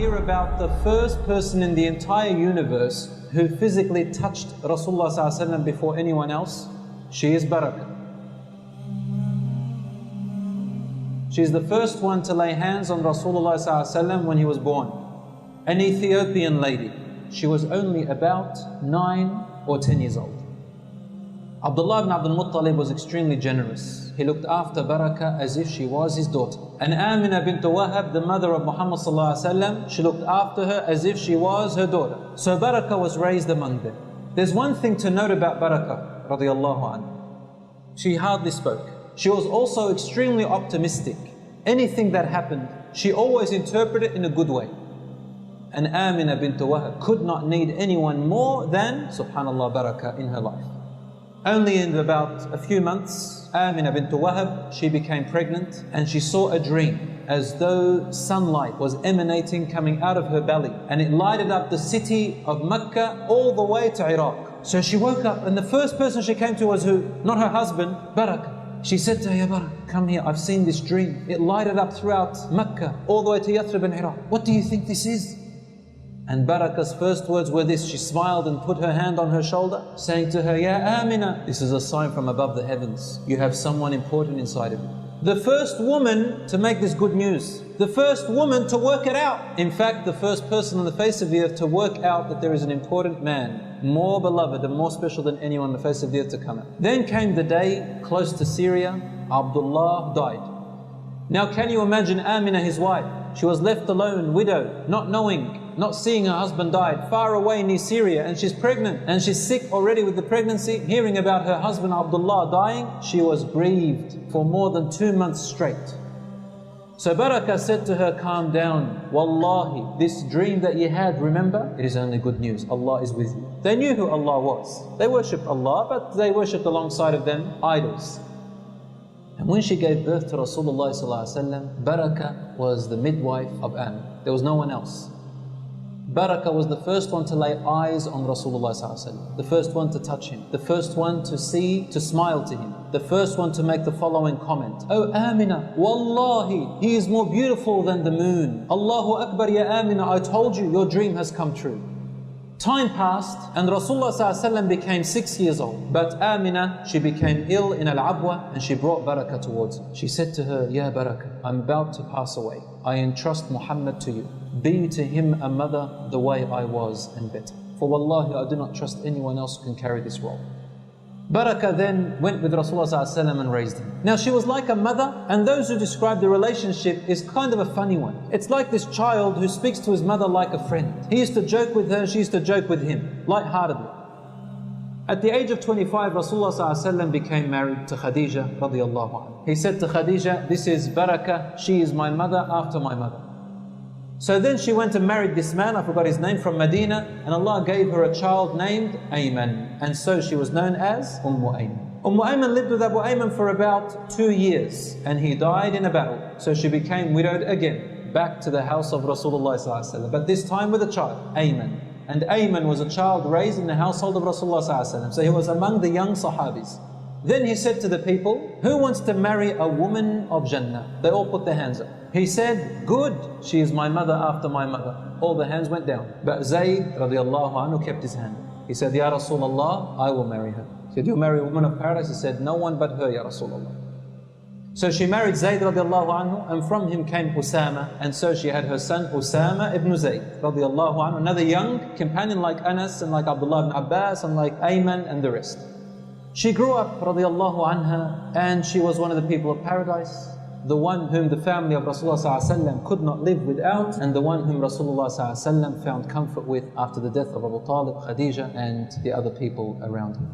hear about the first person in the entire universe who physically touched Rasulullah ﷺ before anyone else. She is Barakah. She's the first one to lay hands on Rasulullah ﷺ when he was born. An Ethiopian lady. She was only about 9 or 10 years old. Abdullah ibn Abdul Muttalib was extremely generous. He looked after Barakah as if she was his daughter. And Amina bint Wahab, the mother of Muhammad ﷺ, she looked after her as if she was her daughter. So Barakah was raised among them. There's one thing to note about Barakah radiallahu anha. She hardly spoke. She was also extremely optimistic. Anything that happened, she always interpreted it in a good way. And Amina bint Wahab could not need anyone more than, subhanallah, Barakah in her life. Only in about a few months, Amina bint Wahab, she became pregnant and she saw a dream as though sunlight was emanating coming out of her belly, and it lighted up the city of Mecca all the way to Iraq. So she woke up and the first person she came to was who? Not her husband, Barakah. She said to her, Ya Barakah, come here, I've seen this dream. It lighted up throughout Mecca all the way to Yathrib and Iraq. What do you think this is? And Barakah's first words were this. She smiled and put her hand on her shoulder, saying to her, Ya Amina, this is a sign from above the heavens. You have someone important inside of you. The first woman to make this good news. The first woman to work it out. In fact, the first person on the face of the earth to work out that there is an important man, more beloved and more special than anyone on the face of the earth to come out. Then came the day close to Syria, Abdullah died. Now can you imagine Amina, his wife? She was left alone, widowed, not knowing, not seeing her husband died, far away near Syria, and she's pregnant and she's sick already with the pregnancy. Hearing about her husband Abdullah dying, she was grieved for more than 2 months straight. So Barakah said to her, calm down, Wallahi, this dream that you had, remember, it is only good news, Allah is with you. They knew who Allah was. They worshipped Allah, but they worshipped alongside of them idols. And when she gave birth to Rasulullah ﷺ, Barakah was the midwife of Amina. There was no one else. Barakah was the first one to lay eyes on Rasulullah ﷺ, the first one to touch him, the first one to see, to smile to him, the first one to make the following comment. Oh Amina, Wallahi, he is more beautiful than the moon. Allahu Akbar, Ya Amina, I told you, your dream has come true. Time passed and Rasulullah ﷺ became 6 years old. But Amina, she became ill in Al-Abwa and she brought Barakah towards her. She said to her, Ya Barakah, I'm about to pass away. I entrust Muhammad to you. Be to him a mother the way I was and better. For Wallahi, I do not trust anyone else who can carry this role. Barakah then went with Rasulullah ﷺ and raised him. Now she was like a mother, and those who describe the relationship is kind of a funny one. It's like this child who speaks to his mother like a friend. He used to joke with her, she used to joke with him, lightheartedly. At the age of 25, Rasulullah ﷺ became married to Khadija radiallahu anha. He said to Khadija, this is Barakah, she is my mother after my mother. So then she went and married this man, I forgot his name, from Medina, and Allah gave her a child named Ayman. And so she was known as Ayman. Ayman lived with Abu Ayman for about 2 years, and he died in a battle. So she became widowed again, back to the house of Rasulullah ﷺ, but this time with a child, Ayman. And Ayman was a child raised in the household of Rasulullah ﷺ, so he was among the young Sahabis. Then he said to the people, who wants to marry a woman of Jannah? They all put their hands up. He said, good, she is my mother after my mother. All the hands went down. But Zayd radiallahu anhu kept his hand. He said, Ya Rasulullah, I will marry her. He said, you'll marry a woman of paradise? He said, no one but her, Ya Rasulullah. So she married Zayd radiallahu anhu, and from him came Usama, and so she had her son Usama ibn Zayd radiallahu anhu, another young companion like Anas and like Abdullah ibn Abbas and like Ayman and the rest. She grew up radiallahu anha, and she was one of the people of paradise, the one whom the family of Rasulullah ﷺ could not live without, and the one whom Rasulullah ﷺ found comfort with after the death of Abu Talib, Khadija and the other people around him.